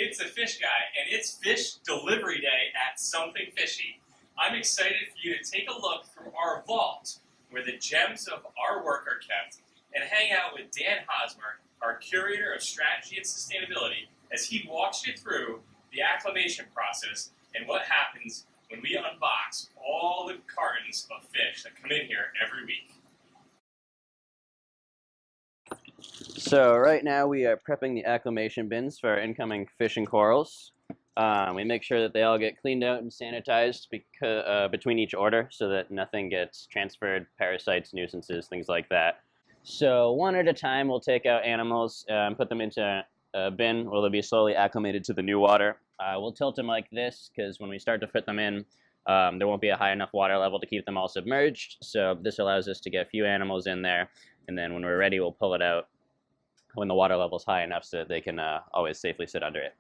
it's the Fish Guy, and it's fish delivery day at Something Fishy. I'm excited for you to take a look through our vault, where the gems of our work are kept, and hang out with Dan Hosmer, our curator of strategy and sustainability, as he walks you through the acclimation process and what happens when we unbox all the cartons of fish that come in here every week. So right now we are prepping the acclimation bins for our incoming fish and corals. We make sure that they all get cleaned out and sanitized between each order so that nothing gets transferred, parasites, nuisances, things like that. So one at a time we'll take out animals and put them into a bin where they'll be slowly acclimated to the new water. We'll tilt them like this because when we start to fit them in, there won't be a high enough water level to keep them all submerged. So this allows us to get a few animals in there, and then when we're ready we'll pull it out when the water level's high enough so that they can always safely sit under it.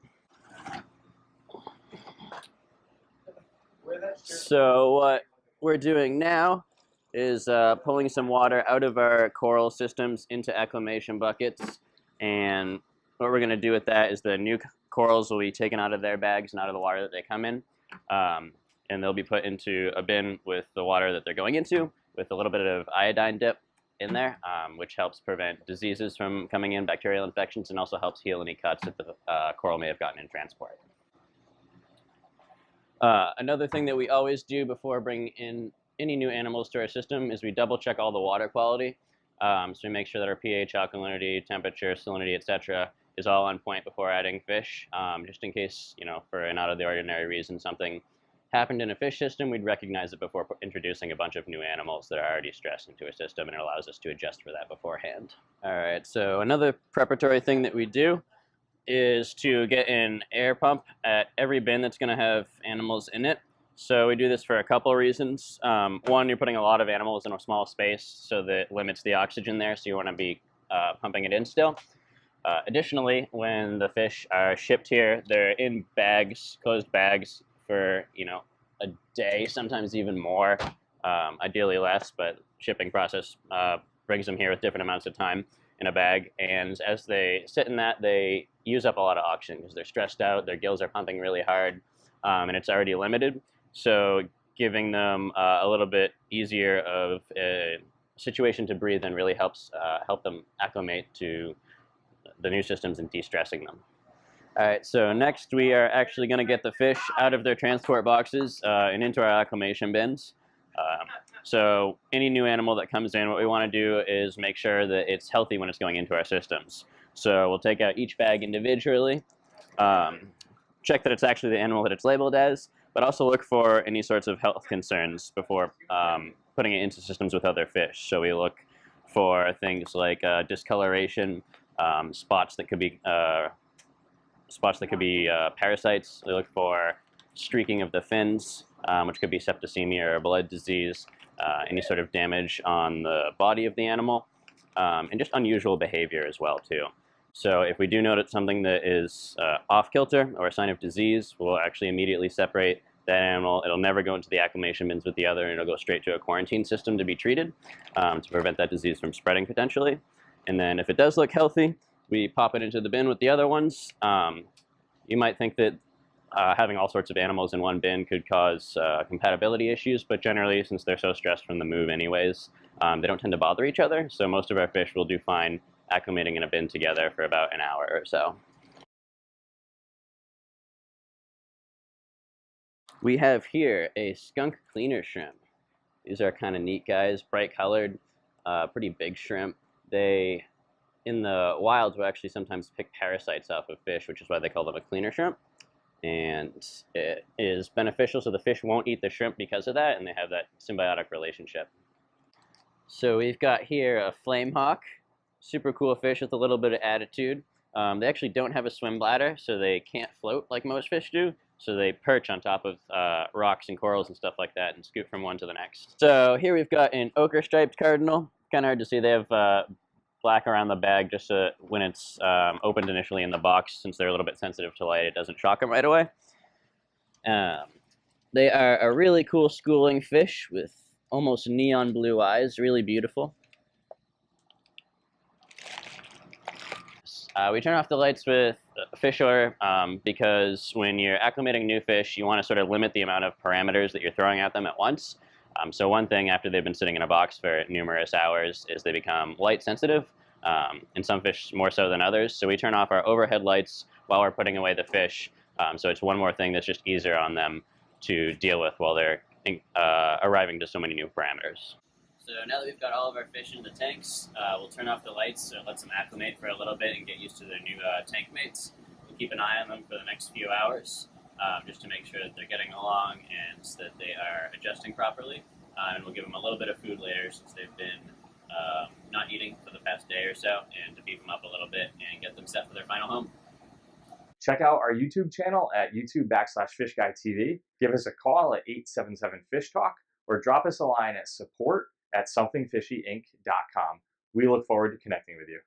So what we're doing now is pulling some water out of our coral systems into acclimation buckets, and what we're going to do with that is the new corals will be taken out of their bags and out of the water that they come in, and they'll be put into a bin with the water that they're going into with a little bit of iodine dip in there, which helps prevent diseases from coming in, bacterial infections, and also helps heal any cuts that the coral may have gotten in transport. Another thing that we always do before bringing in any new animals to our system is we double check all the water quality. So we make sure that our pH, alkalinity, temperature, salinity, etc. is all on point before adding fish, just in case, for an out of the ordinary reason something happened in a fish system, we'd recognize it before introducing a bunch of new animals that are already stressed into a system, and it allows us to adjust for that beforehand. All right, so another preparatory thing that we do is to get an air pump at every bin that's going to have animals in it. So we do this for a couple of reasons. One, you're putting a lot of animals in a small space, so that limits the oxygen there, so you want to be pumping it in still. Additionally, when the fish are shipped here, they're in bags, closed bags, for a day, sometimes even more, ideally less, but shipping process brings them here with different amounts of time in a bag, and as they sit in that, they use up a lot of oxygen because they're stressed out, their gills are pumping really hard, and it's already limited, so giving them a little bit easier of a situation to breathe in really helps help them acclimate to the new systems and de-stressing them. Alright, so next we are actually going to get the fish out of their transport boxes and into our acclimation bins. So any new animal that comes in, what we want to do is make sure that it's healthy when it's going into our systems. So we'll take out each bag individually, check that it's actually the animal that it's labeled as, but also look for any sorts of health concerns before putting it into systems with other fish. So we look for things like discoloration, spots that could be parasites. We look for streaking of the fins, which could be septicemia or blood disease, any sort of damage on the body of the animal, and just unusual behavior as well too. So if we do notice something that is off kilter or a sign of disease, we'll actually immediately separate that animal. It'll never go into the acclimation bins with the other, and it'll go straight to a quarantine system to be treated to prevent that disease from spreading potentially. And then if it does look healthy, we pop it into the bin with the other ones. You might think that having all sorts of animals in one bin could cause compatibility issues, but generally, since they're so stressed from the move anyways, they don't tend to bother each other, so most of our fish will do fine acclimating in a bin together for about an hour or so. We have here a skunk cleaner shrimp. These are kind of neat guys, bright colored, pretty big shrimp. They, in the wild, will actually sometimes pick parasites off of fish, which is why they call them a cleaner shrimp. And it is beneficial, so the fish won't eat the shrimp because of that, and they have that symbiotic relationship. So we've got here a flame hawk, super cool fish with a little bit of attitude. They actually don't have a swim bladder, so they can't float like most fish do. So they perch on top of rocks and corals and stuff like that and scoot from one to the next. So here we've got an ochre striped cardinal. Kind of hard to see. They have black around the bag just so when it's opened initially in the box, since they're a little bit sensitive to light, it doesn't shock them right away. They are a really cool schooling fish with almost neon blue eyes, really beautiful. We turn off the lights with fish are, because when you're acclimating new fish, you want to sort of limit the amount of parameters that you're throwing at them at once. So one thing after they've been sitting in a box for numerous hours is they become light sensitive, and some fish more so than others. So we turn off our overhead lights while we're putting away the fish. So it's one more thing that's just easier on them to deal with while they're arriving to so many new parameters. So now that we've got all of our fish in the tanks, we'll turn off the lights so it lets them acclimate for a little bit and get used to their new tank mates. We'll keep an eye on them for the next few hours, just to make sure that they're getting along and that they are adjusting properly. And we'll give them a little bit of food later since they've been not eating for the past day or so, and to beef them up a little bit and get them set for their final home. Check out our YouTube channel at YouTube/FishGuyTV. Give us a call at 877-FISH-TALK or drop us a line at support@somethingfishyinc.com. We look forward to connecting with you.